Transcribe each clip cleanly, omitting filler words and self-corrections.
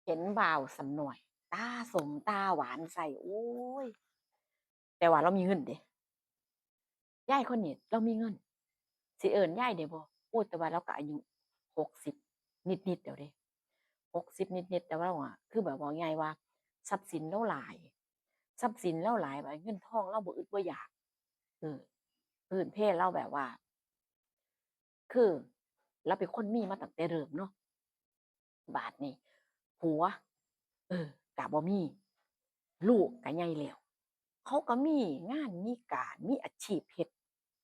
เห็นบ่าวสำหน่วยตาสมตาหวานใส่โอ้ยแต่ว่าเรามีเงินเด้ยายคนนี้เรามีเงินสิเอิ้นยายได้บ่โอ้แต่ว่าเราก็อายุ60นิดๆแล้วเด้60นิดๆแต่ว่าเราอะคือแบบว่าง่ายๆว่าทรัพย์สินเราหลายทรัพย์สินเราหลายแบบเงินทองเราบ่อึดบ่อยากเออพื้นเพเราแบบว่าคือเราเป็นคนมีมาตั้งแต่เริ่มเนาะบาดนี้ผัวก็บ่มีลูกก็ใหญ่แล้ว เขาก็มีงานมีการมีอาชีพเฮ็ด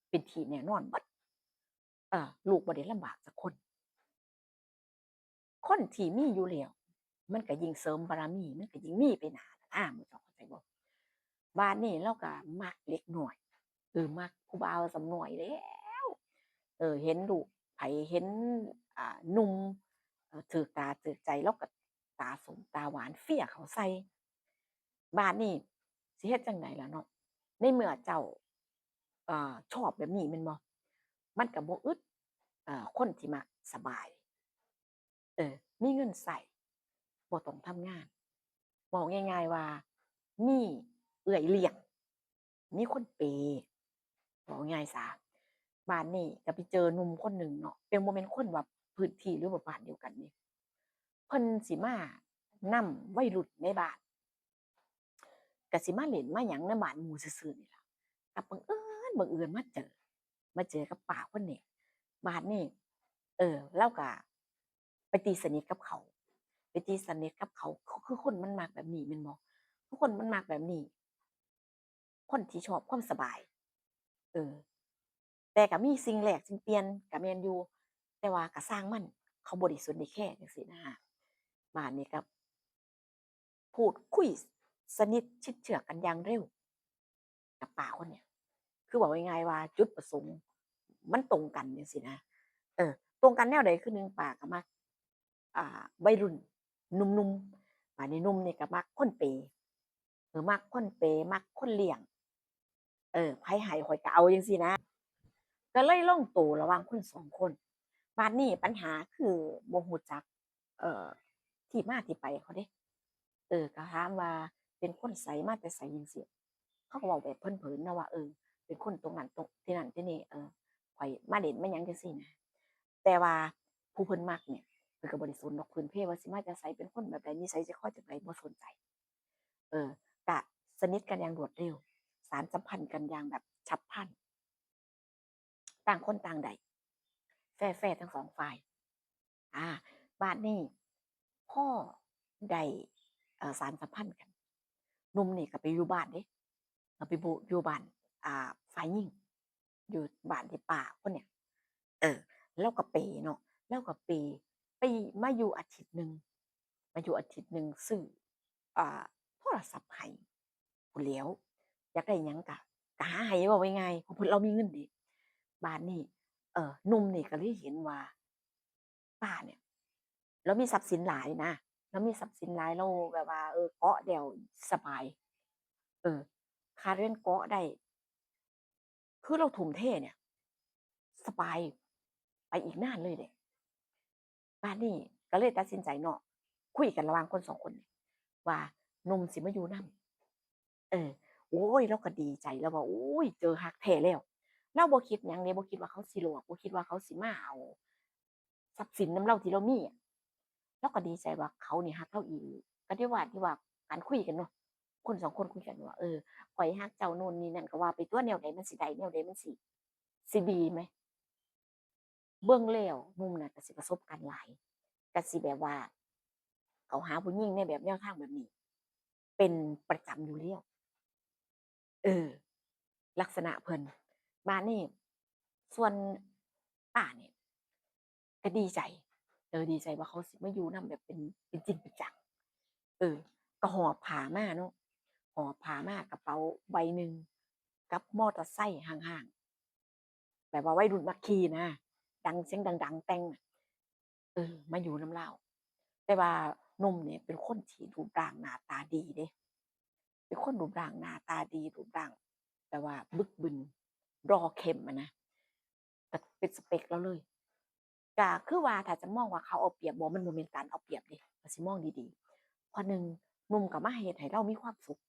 เป็นที่แน่นอนเบิดลูกบ่ได้ลำบากจักคนคนที่มีอยู่แล้วมันก็ยิ่งเสริมบารมีมันก็ยิ่งมีไปหน้ามื้อเจ้าเข้าใจบ่บ้านนี้เราก็มักเล็กน้อยมักผู้บ่าวสำน้อยแหล้วเห็นลูกไผเห็นหนุ่มถูกตาถูกใจเลาก็ตาสมตาหวานเฟี้ยเข้าใส่บ้านนี้สิเฮ็ดจั่งใดล่ะเนาะในเมื่อเจ้าชอบแบบนี้แม่นบ่มันก็บ่อึดคนที่มักสบายมีเงินใช้บ่ต้องทำงานเว้าง่ายๆว่ามีเอื้อยเลี้ยงมีคนเปย์เว้าง่ายซะบ้านนี้ก็ไปเจอหนุ่มคนหนึ่งเนาะเป็นบ่แม่นคนว่าพื้นที่หรือว่าบ้านเดียวกันนี่เพิ่นสิมานำวัยรุ่นในบ้านก็สิมาเล่นมาหยังในบ้านหมู่ซื่อๆนี่ล่ะก็บังเอิญมาเจอกับป้าคนนี้บ้านนี้เลาก็ไปตีสนิทกับเขาไปตีสนิทกับเขาคือคนมันมักแบบนี้แม่นบ่ทุกคนมันมักแบบนี้คนที่ชอบความสบายเออแต่ก็มีสิ่งแลกสิ่งเปลี่ยนก็แม่นอยู่แต่ว่าก็สร้างมันเขาบ่ได้สนได้แคร์จังซี้นะคะบ้านนี้ก็พูดคุยสนิทชิดเชื้อกันอย่างเร็วกับป้าคนเนี้ยคือเว้าง่ายๆว่าจุดประสงค์มันตรงกันจังซี้นะเออตรงกันแนวใดคือหนึ่งป้าก็มักวัยรุ่นหนุ่มๆบัดนี้หนุ่มนี่ก็มักคนเปย์มักคนเปย์มักคนเลี้ยงไผให้ข้อยก็เอาจังซี้นะ ก็เลยลงตัวระหว่างคนสองคนบัดนี้ปัญหาคือบ่รู้จักเอ่อที่มาที่ไปเขาเดะก็ถามว่าเป็นคนไสมาแต่ไสจั่งซี้เขาก็เว้าแบบเผินๆเนาะว่าเป็นคนตรงนั้นตรงที่นั่นที่นี่ข้อยมาเล่นมาหยังจั่งซี้นะแต่ว่าผู้เพิ่นมักเนี่ยเพิ่นก็บ่ได้สนดอกพื้นเพว่าสิมาแต่ไสเป็นคนแบบใดนิสัยใจคอจั่งใดบ่สนใจก็สนิทกันอย่างรวดเร็วสานสัมพันธ์กันอย่างแบบฉับพลัน ต่างคนต่างได้แฟร์ๆทั้งสองฝ่ายอาบาดนี้พ่อได้สานสัมพันธ์กันหนุ่มนี่ก็ไปอยู่บ้านเด้ก็ไปอยู่บ้านฝ่ายหญิงอยู่บ้านที่ป้าคนเนี้ยเออเลาก็เปย์เนาะเลาก็เปย์ไปมาอยู่อาทิตย์หนึ่งมาอยู่อาทิตย์หนึ่งซื้ออ่าโทรศัพท์ให้พู้นแหล้วอยากได้หยังก็หาให้เว้าง่ายๆเพราะเพิ่นเรามีเงินเดะบาดนี้หนุ่มนี่ก็เลยเห็นว่าป้าเนี่ยเรามีทรัพย์สินหลายนะเรามีทรัพย์สินหลายเราแบบว่าเกาะแด้วสบายเออค่าเรือนเกาะได้คือเราทุ่มเทเนี่ยสบายไปอีกนานเลยเดะบาดนี้ก็เลยตัดสินใจเนาะคุยกันระหว่างคน2คนนี่ว่าหนุ่มสิมาอยู่นำโอ๊ยเราก็ดีใจเราว่าโอ๊ยเจอรักแท้แล้วเราบ่คิดหยังเดะบ่คิดว่าเขาสิหลอกบ่คิดว่าเขาสิมาเอาทรัพย์สินนำเราที่เรามีอะ เราก็ดีใจว่าเขานี่รักเราอีหลีก็ที่ว่าการคุยกันเนาะคน2คนคุยกันว่าข้อยรักเจ้าโน่นนี่นั่นก็ว่าไปตั่วแนวใดมันสิได้แนวใดมันสิดีไหมเบิ่งแล้วหนุ่มน่ะก็สิประสบการณ์หลายก็สิแบบว่าเขาหาผู้หญิงในแบบแนวทางแบบนี้เป็นประจำอยู่แล้วเออลักษณะเพิ่นบัดนี้ส่วนป้าเนี่ยก็ดีใจดีใจว่าเขาสิมาอยู่นำแบบเป็นจริงเป็นจัง เออก็หอบผ้ามาเนาะหอบผ้ามากระเป๋าใบหนึ่งกับมอเตอร์ไซค์ห่างๆแบบว่าวัยรุ่นมักขี่นะดังเสียงดังๆแต่งอะมาอยู่นำเราแต่ว่าหนุ่มเนี่ยเป็นคนที่รูปร่างหน้าตาดีเด้เป็นคนรูปร่างหน้าตาดีรูปร่างแบบว่าบึกบึนรอเข้มอะนะก็เป็นสเปกเราเลยก็คือว่าถ้าจะมองว่าเขาเอาเปรียบบ่มันบ่แม่นการเอาเปรียบเดะก็สิมองดี พอหนึ่งหนุ่มก็มาเฮ็ดให้เรามีความสุข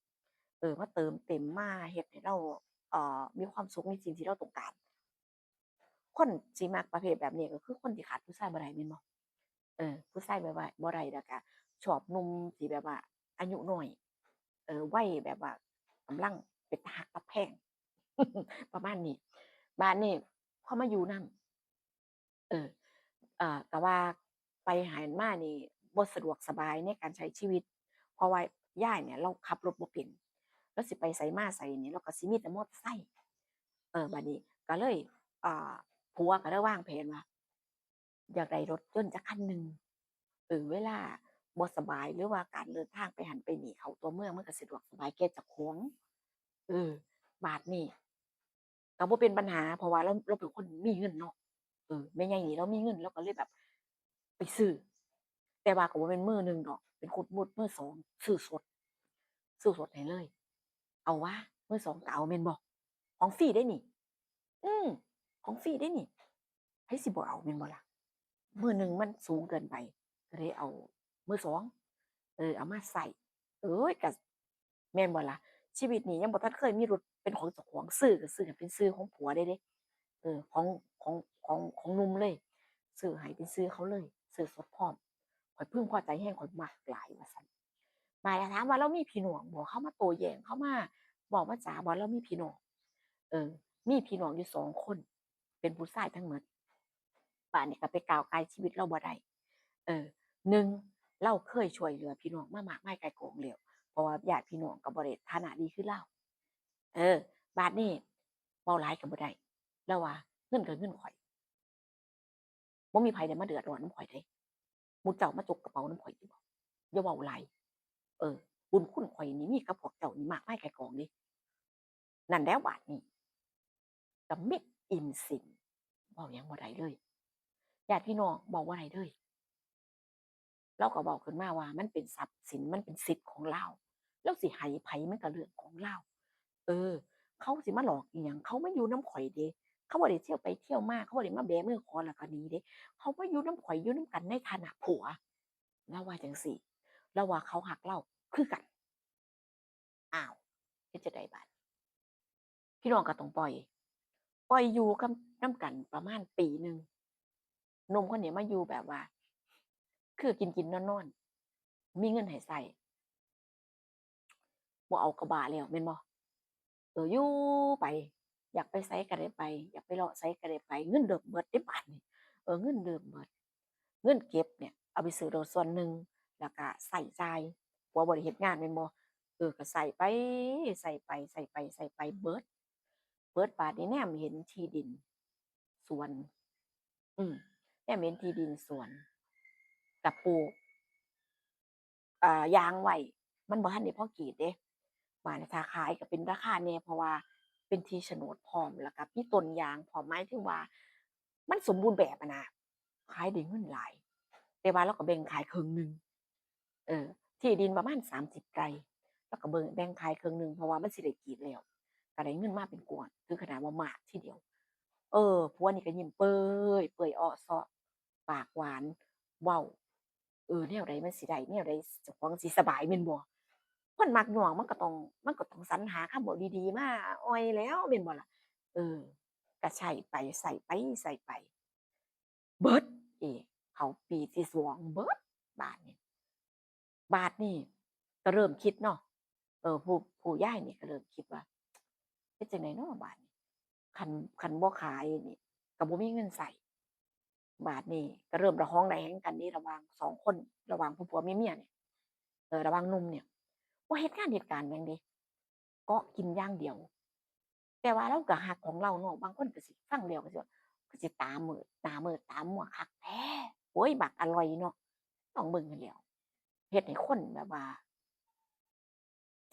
มาเติมเต็มมาเฮ็ดให้เรามีความสุขในสิ่งที่เราต้องการคนสิมักประเภทแบบนี้ก็คือคนที่ขาดผู้ชายบ่ได้แม่นบ่ผู้ชายแบบว่าบ่ได้แล้วก็ชอบหนุ่มที่แบบว่าอายุน้อยวัยแบบว่ากำลังเป็นตาฮักตาแพงประมาณนี้บัดนี้พอมาอยู่นำเออก็ว่าไปหันมานี่บ่สะดวกสบายในการใช้ชีวิตเพราะว่าย้ายเนี่ยเราขับรถบ่เป็นเราสิไปไสมาไสนี่เราก็สิมีแต่มอเตอร์ไซค์บัดนี้ก็เลยอ่าผัวก็เลยวางแผนว่าอยากได้รถยนต์จักคันหนึ่งเวลาบ่สบายหรือว่าการเดินทางไปหันไปนี่เข้าตัวเมืองมันก็สะดวกสบายแก่เจ้าของเออบาดนี้ก็บ่เป็นปัญหาเพราะว่าเราเป็นคนมีเงินเนาะแม่ใหญ่นี่เรามีเงินเราก็เลยแบบไปซื้อแต่ว่าก็บ่แม่นมื้อหนึ่งดอกเป็นคุดมุดมื้อสองซื้อสดซื้อสดให้เลยเอาวะมื้อสองก็เอาแม่นบ่ของฟรีได้นี่อืมของฟรีได้นี่ไผสิบ่เอาแม่นบ่ล่ะมื้อหนึ่งมันสูงเกินไปก็เลยเอามื้อสองเอามาใส่เอ้ยก็แม่นบ่ล่ะชีวิตนี้ยังบ่ทันเคยมีรถเป็นของเจ้าของซื้อก็ซื้อให้เป็นชื่อของผัวได้เดะของของของหนุ่มเลยซื้อให้เป็นชื่อเขาเลยซื้อสดพร้อมข้อยพึงพอใจแรงข้อยมักหลายว่าซั่นบาดนี้ถามว่าเรามีพี่น้องบ่เขามาโต้แย้งเขามาบอกมาจ๋าว่าเรามีพี่น้องเออมีพี่น้องอยู่2คนเป็นผู้ชายทั้งหมดบาดนี้ก็ไปก้าวไก่ชีวิตเราบ่ได้เออหนึ่งเราเคยช่วยเหลือพี่น้องมามากมายไกลกองแล้วเพราะว่าญาติพี่น้องก็บ่ได้ฐานะดีคือเราเออบาดนี้เว้าหลายก็บ่ได้เราว่าเงินก็เงินข้อยบ่มีไผได้มาเดือดร้อนนำข้อยเดะหมู่เจ้ามาจกกระเป๋านำข้อยอยู่บ่อย่าเว้าหลายเออบุญคุณข้อยนี่มีกับพวกเจ้านี่มากมายไกลกองเดะนั่นแล้วบาดนี้ก็เม็ดอิ่มสินเว้าหยังบ่ได้เลยญาติพี่น้องเว้าบ่ได้เลย เราก็บอกขึ้นมาว่ามันเป็นทรัพย์สินมันเป็นสิทธิ์ของเราแล้วสิให้ไผมันก็เรื่องของเราเออเขาสิมาหลอกอีหยังเขามาอยู่น้ำข่อยเด้เขาบ่ได้เที่ยวไปเที่ยวมาเขาบ่ได้มาแบมือขอแล้วก็หนีเด้เขามาอยู่น้ำข่อยอยู่น้ำกันในฐานะผัวเราว่าจังซี้เราว่าเขาหักเราคือกันอ้าวเฮ็ดจั่งใดบัดพี่น้องก็ต้องปล่อยอยู่กับนำกันประมาณปีหนึ่งหนุ่มคนนี้มาอยู่แบบว่าคือกินๆนอนๆมีเงินให้ใช้ บ่เอาก็บ้าแล้วแม่นบ่อยู่ไปอยากไปไสก็ได้ไปอยากไปเลาะไสก็ได้ไปเงินเริ่มเบิดเดะบาดนี้เงินเริ่มเบิดเงินเก็บเนี่ยเอาไปซื้อรถส่วนหนึ่งแล้วก็ใช้จ่ายผัวบ่ได้เฮ็ดงานแม่นบ่ก็ใช้ไปใช้ไปใช้ไปใช้ไปเบิดบาดนี้แนมเห็นที่ดินสวนอืมแนมเห็นที่ดินสวนก็ปลูก ยางไว้มันบ่ทันได้พอกรีดเดะบาดนี้ถ้าขายก็เป็นราคาแหน่เพราะว่าเป็นที่โฉนดพร้อมแล้วก็มีต้นยางพร้อมหมายถึงว่ามันสมบูรณ์แบบอะนะขายได้เงินหลายแต่ว่าเราก็แบ่งขายครึ่งหนึ่งเออที่ดินประมาณ30ไร่เราก็แบ่งขายครึ่งหนึ่งเพราะว่ามันสิได้กรีดแล้วก็ได้เงินมาเป็นก้อนถึงขนาดว่ามากทีเดียวผัวนี่ก็ยิ้มเปื่อยเปื่อยอ้อซ้อปากหวานเว้า แนวใดมันสิได้แนวใดเจ้าของสิสบายแม่นบ่คนมักย้องมันก็ต้องสรรหาคำเว้าดีๆมาอ่อยแหล้วแม่นบ่ล่ะเออก็ใช้ไปใส่ไปใส่ไปเบิดอีกเข้าปีที่2เบิดบาดนี้บาดนี้ก็เริ่มคิดเนาะผู้ย้ายนี่ก็เริ่มคิดว่าเฮ็ดจั่งใดน้อบาดนี้คันคันบ่ขายนี่ก็บ่มีเงินใช้ บาดนี้ก็เริ่มระหองระแหงกันนี่ระหว่าง2คนระหว่างผัวๆเมียๆเนี่ยระหว่างหนุ่มเนี่ยบ่เฮ็ดงานเฮ็ดการหยังเดะเกาะกินอย่างเดียวแต่ว่าเราก็ฮักของเราเนาะบางคนก็สิฟังแล้วก็สิว่าคือสิตามืดหน้ามืดตามัวคักแท้โอ๊ยบักอร่อยเนาะต้องเบิ่งหั้นแหล้วเฮ็ดให้คนแบบว่า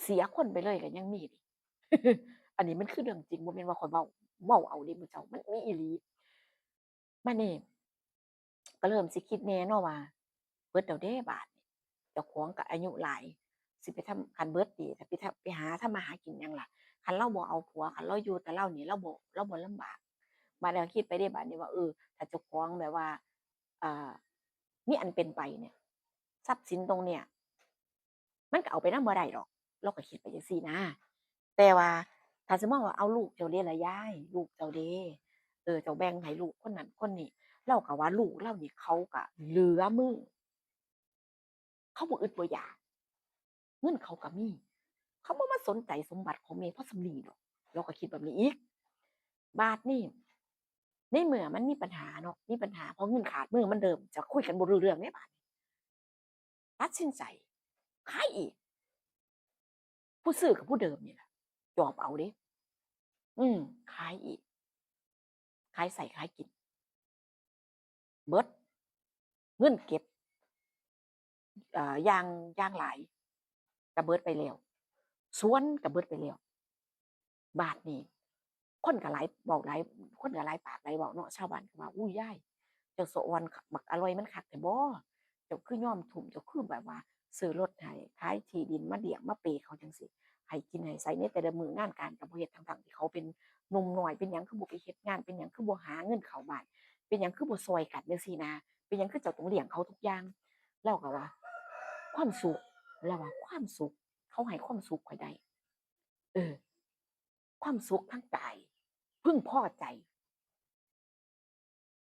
เสียคนไปเลยก็ยังมีเดะอันนี้มันคือเรื่องจริงบ่แม่นว่าข้อยเว้าเอาเดะมื้อเจ้ามันมีอีหลีบัดนี้ ก็เริ่มสิคิดแหน่เนาะว่าเบิดแล้วเด้บาดนี้เจ้าของก็อายุหลายสิไปทำคันเบิดนี่ถ้าไปหาทำมาหากินหยังล่ะคันเราบ่เอาผัวคันเราอยู่แต่เรานี่เราบ่ลำบากบัดแล้วคิดไปเดะบัดนี้ว่าถ้าเจ้าของแบบว่าอ่ามีอันเป็นไปเนี่ยทรัพย์สินตรงเนี้ย มันก็เอาไปนำบ่ได้ดอกเราก็คิดไปจังซี่นะแต่ว่าถ้าสมมุติว่าเอาลูกเจ้าเดะล่ะยายลูกเจ้าเดเจ้าแบ่งให้ลูกคนนั้นคนนี้เราก็ว่าลูกเรานี่เขาก็เหลือมือเขาบ่อึดบ่อยากเงินเขาก็มีเขาบ่มาสนใจสมบัติของแม่เพราะสำนี้ดอกเราก็คิดแบบนี้อีกบาดนี้ในเมื่อมันมีปัญหาเนาะมีปัญหาเพราะเงินขาดมือมันเริ่มจะคุยกันบ่รู้เรื่องในบาดนี้ตัดสินใจขายอีกผู้ซื้อกับผู้เดิมนี่ล่ะยอมเอาเดะอืมขายอีกขายใส่ขายกินเบิดเงินเก็บอย่างหลายก็เบิดไปแล้วสวนก็เบิดไปแล้วบาดนี้คนก็หลายเว้าหลายคนก็หลายปากหลายเว้าเนาะชาวบ้านก็ว่าอุ๊ยยายเจ้าสะอ่อนบักอร่อยมันคักแท้บ่เจ้าคือยอมทุ่มเจ้าคือแบบว่าซื้อรถให้ขายที่ดินมาเลี้ยงมาเปย์เขาจังซี้ให้กินให้ใช้ในแต่ละมื้องานการก็บ่เฮ็ดทั้งๆที่เขาเป็นหนุ่มน้อยเป็นหยังคือบ่ไปเฮ็ดงานเป็นหยังคือบ่หาเงินเข้าบ้านเป็นหยังคือบ่ช่วยกันจังซี้นะเป็นหยังคือเจ้าต้องเลี้ยงเขาทุกอย่างเราก็ว่าความสุขเราว่าความสุขเขาให้ความสุขข้อยได้เออ ความสุขทางกายพึงพอใจ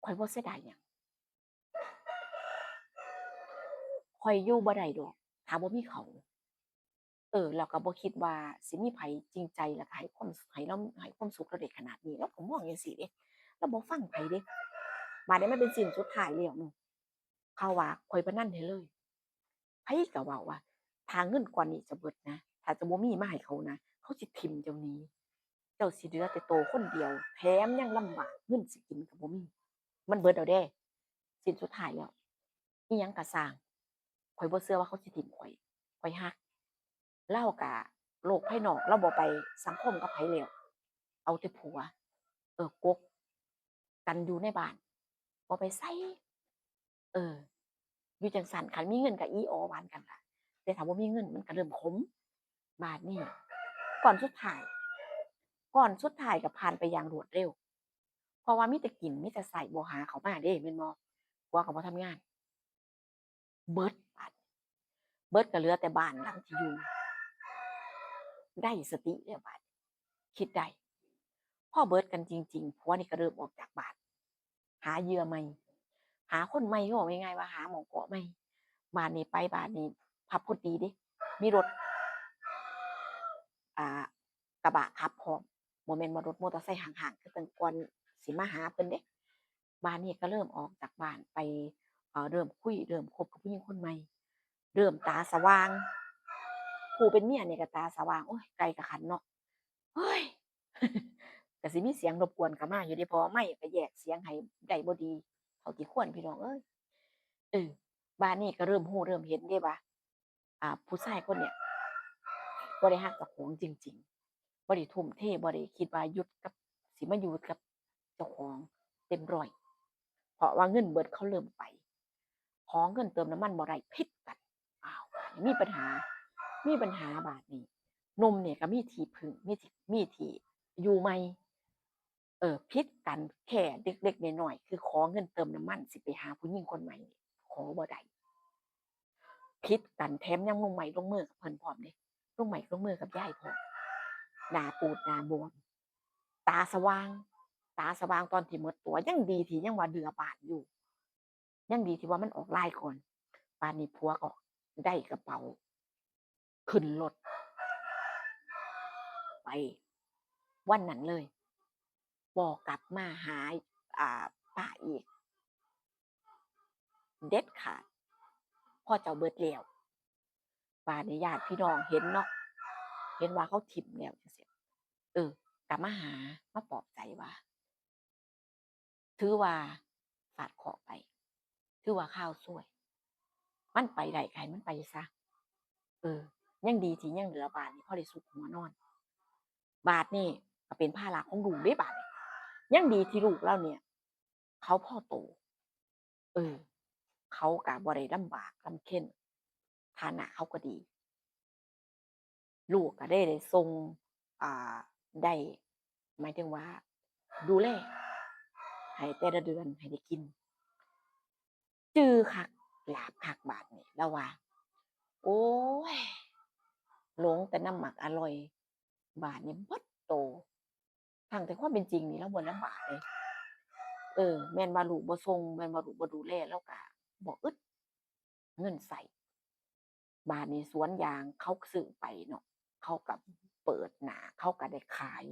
ข้อยบ่เสียดายหยังข้อยอยู่บ่ได้ดอกถ้าบ่มีเขาแล้วก็บ่คิดว่าสิมีไผจริงใจแล้วก็ให้ความสุขเราได้ขนาดนี้เราก็มองจังซี้เดะเราบ่ฟังไผเดะบัดนี้มันเป็นสิ้นสุดท้ายแล้วเขาว่าข้อยพนันให้เลยไผก็เว้าว่าถ้าเงินก้อนนี้จะเบิดนะถ้าจะบ่มีมาให้เขานะเขาสิถิ้มเจ้าหนีเจ้าสิเหลือแต่โตคนเดียวแถมยังลำบากเงินสิกินก็บ่มีมันเบิดแล้วเดะสิ้นสุดท้ายแล้ว อิหยังก็สร้างข้อยบ่เชื่อว่าเขาสิถิ้มข้อยรักเลาก็โลกภายนอกเลาบ่ไปสังคมกับไผแล้วเอาแต่ผัวกกกันอยู่ในบ้านบ่ไปไสเอออยู่จั่งซั้นคันมีเงินก็อีอ๋อหวานกันล่ะแต่ถ้าบ่มีเงินมันก็เริ่มขมบาดนี้ก่อนสุดท้ายก่อนสุดท้ายก็ผ่านไปอย่างรวดเร็วเพราะว่ามีแต่กินมีแต่ใช้บ่หาเข้ามาเดะแม่นบ่ผัวก็บ่ทำงานเบิดบาดเบิดก็เหลือแต่บ้านหลังที่อยู่ได้สติแล้วบาดคิดได้ พอเบิดกันจริงๆผัวนี่ก็เริ่มออกจากบ้านหาเหยื่อใหม่หาคนใหม่ก็บอกง่ายๆว่าหาหมองเกาะใหม่บ้านนี้ไปบ้านนี้พับพอดีเด้มีรถอ่ากระบะขับพร้อมบ่แม่นว่ารถมอเตอร์ไซค์ห่างๆคือแต่ก่อนสิมาหาเพิ่นเดะบ้านนี้ก็เริ่มออกจากบ้านไปเริ่มคุยเริ่มคบกับผู้หญิงคนใหม่เริ่มตาสว่างผู้เป็นเมียนี่ก็ตาสว่างโอ๊ยไกลกะคันเนาะเฮ้ย ก็สิมีเสียงรบกวนเข้ามาอยู่เดะเพราะว่าไมค์ก็แยกเสียงให้ได้บ่ดีเท่าที่ควรพี่น้องเอ้ยเออบ้านนี้ก็เริ่มรู้เริ่มเห็นเดะว่าผู้ชายคนเนี้ยบ่ได้รักเจ้าของจริงๆบ่ได้ทุ่มเทบ่ได้คิดว่าหยุดกับสิมาอยู่กับเจ้าของเต็มร้อยเพราะว่าเงินเบิดเขาเริ่มไปขอเงินเติมน้ำมันบ่ได้ผิดกันอ้าวมีปัญหาบาดนี้หนุ่มเนี่ยก็มีที่พึ่งมีที่อยู่ใหม่ ผิดกันแค่เล็กๆน้อยๆคือขอเงินเติมน้ำมันสิไปหาผู้หญิงคนใหม่นี่ขอบ่ได้ผิดกันแถมยังลงไม้ลงมือกับเพิ่นพร้อมเดะลงไม้ลงมือกับยายพร้อมหน้าปูดหน้าบวมตาสว่างตอนที่หมดตัวยังดีที่ยังว่าเดือบ้านอยู่ยังดีที่ว่ามันออกลายก่อนป่านนี้ผัวก็ได้กระเป๋าขึ้นรถไปวันนั้นเลยบ่กลับมาหาป้าอีกเด็ดขาดเพราะเจ้าเบิดแล้ว ป่านนี้ญาติพี่น้องเห็นเนาะเห็นว่าเขาถิ้มแล้วจังซี้ก็มาหามาปลอบใจว่าถือว่าฟาดเคราะห์ไปถือว่าข่าวซวยมันไปได้ก็ให้มันไปซะเออยังดีที่ยังเหลือบาดนี้พอได้ซุกหัวนอนบาดนี้ก็เป็นภาระของลูกเดะบาดนี้ยังดีที่ลูกเราเนี่ยเขาพอโตเออเขาก็บ่ได้ลำบากลำเค็ญฐานะเขาก็ดี ลูกก็ได้ส่งอ่าได้หมายถึงว่าดูแลให้แต่ละเดือนให้ได้กินจือคักหลาบคักบาดนี้เลาว่าโอ๊ย แต่น้ำหมักอร่อยบาทนี่เบิดโตทั้งแต่ความเป็นจริงนี่เราบ่ลำบากเลยแม่นว่าลูกบ่ส่งแม่นว่าลูกบ่ดูแลเราก็บ่อึดเงินใส่บาดนี้สวนยางเขาซื้อไปเนาะเขาก็เปิดหน้าเขาก็ได้ขาย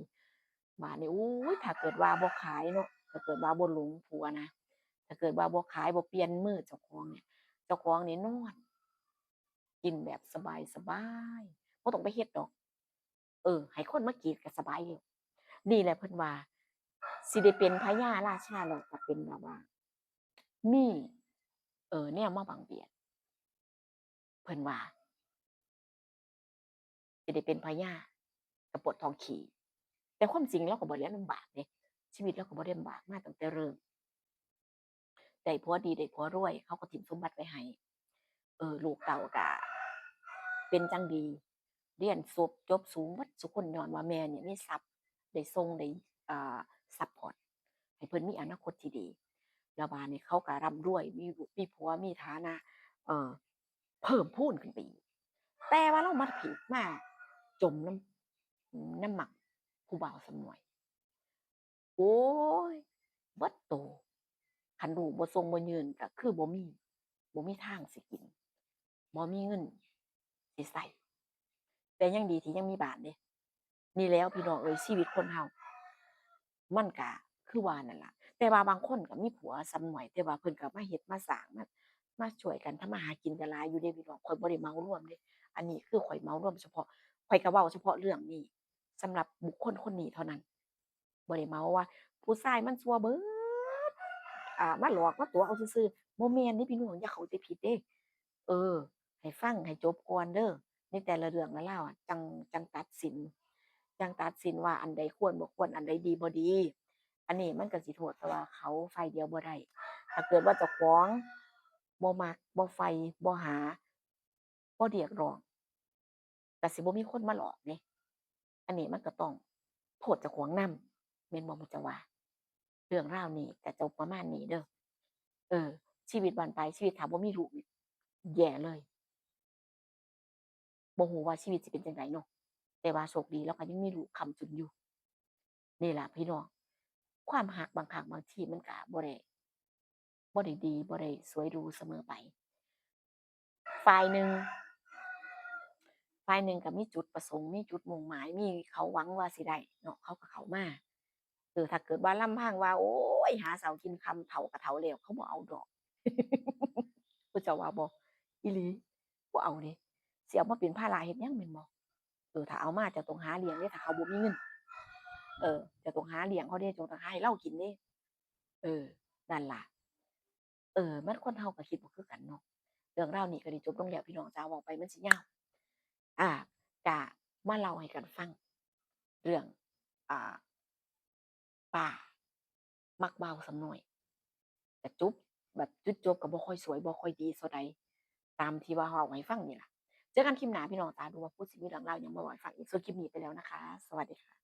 บาดนี้อุ๊ยถ้าเกิดว่าบ่ขายเนาะถ้าเกิดว่าบ่หลงผัวนะถ้าเกิดว่าบ่ขายบ่เปลี่ยนมือเจ้าของเนี่ยเจ้าของนี่นอนกินแบบสบายๆบ่ต้องไปเฮ็ดดอกให้คนมากรีดก็สบายแล้วนี่แหละเพิ่นว่าสิได้เป็นพญาราชาแล้วก็เป็นแบบว่ามีแนวมาบังเบียดเพิ่นว่าสิได้เป็นพญากปวดท้องขี่แต่ความจริงเราก็บ่ได้ลำบากเดะชีวิตเราก็บ่ได้ลำบากมาตั้งแต่เริ่มได้ผัวดีได้ผัวรวยเขาก็ถิ้มสมบัติไว้ให้ลูกเต้าก็เป็นจั่งดีเรียนจบสูงเบิดซุคนญ้อนว่าแม่เนี่ยมีทรัพย์ได้ส่งได้อ่าซัปพอร์ตให้เพิ่นมีอนาคตที่ดีแล้วบาดนี้เขาก็ร่ำรวยมีลูกมีผัวมีฐานะเอ่อเพิ่มพูนขึ้นไปอีกแต่ว่าเรามาถูกมาจมน้ำหมักผู้บ่าวซะหน่อยโอ๊ยเบิดโตคันลูกบ่ส่งบ่ยืนก็คือบ่มีทางสิกินบ่มีเงินสิใช้แต่ยังดีที่ยังมีบ้านเดะนี่แหล้วพี่น้องเอ่ยชีวิตคนเรามันก็คือว่านั่นล่ะแต่ว่าบางคนก็มีผัวส่ำน้อยแต่ว่าเพิ่นก็มาเฮ็ดมาสร้างมาช่วยกันทำมาหากินก็หลายอยู่เดะพี่น้องข้อยบ่ได้เหมารวมเดะอันนี้คือข้อยเหมารวมเฉพาะข้อยก็เว้าเฉพาะเรื่องนี้สำหรับบุคคลคนนี้เท่านั้นบ่ได้เหมาว่าผู้ชายมันซั่วเบิดมาหลอกมาตั๋วเอาซื่อๆบ่แม่นเดะพี่น้องอย่าเข้าใจผิดเดะเออให้ฟังให้จบก่อนเด้อในแต่ละเรื่องละราวอะจังตัดสินว่าอันใดควรบ่ควรอันใดดีบ่ดีอันนี้มันก็สิโทษแต่ว่าเขาฝ่ายเดียวบ่ได้ถ้าเกิดว่าเจ้าของบ่มักบ่ใฝ่บ่หาบ่เรียกร้องก็สิบ่มีคนมาหลอกเดะอันนี้มันก็ต้องโทษเจ้าของนำแม่นบ่หมู่เจ้าว่าเรื่องราวนี้ก็จบประมาณนี้เด้อเออชีวิตบั้นปลายชีวิตถ้าบ่มีลูกนี่แย่เลยบ่ฮู้ว่าชีวิตสิเป็นจั่งใดเนาะแต่ว่าโชคดีเราก็ยังมีลูกค้ำจุนอยู่นี่ล่ะพี่น้องความรักบางครั้งบางทีมันก็บ่ได้ดีบ่ได้สวยหรูเสมอไปฝ่ายหนึ่งก็มีจุดประสงค์มีจุดมุ่งหมายมีเขาหวังว่าสิได้เนาะเขาก็เข้ามาถ้าเกิดว่าลำพังว่าโอ๊ยหาเช้ากินค่ำเฒ่าก็เฒ่าแล้วเขาบ่เอาดอกเขาเจ้าว่าบ่อีหลีบ่เอาเดะสิเอามาเป็นภาระเฮ็ดหยังแม่นบ่ถ้าเอามาเจ้าต้องหาเลี้ยงเดะถ้าเขาบ่มีเงินเจ้าต้องหาเลี้ยงเขาเดะเจ้าต้องหาให้เลากินเดะเออนั่นล่ะมันคนเราก็คิดบ่คือกันเนาะเรื่องราวนี้ก็ได้จบลงแล้วพี่น้องจ๋าเว้าไปมันสิยาวอาก็มาเล่าให้กันฟังเรื่องอ่าป้ามักบ่าวซ้ำน้อยก็จบแบบจุดจบก็บ่ค่อยสวยบ่ค่อยดีเท่าใดตามที่ว่าเว้าให้ฟังนี่ล่ะเจอกันคลิปหน้าพี่น้องจ๋าดูว่าพูดสิมีเรื่องราวหยังมาเว้าให้ฟังอีกส่วนคลิปนี้ไปแล้วนะคะสวัสดีค่ะ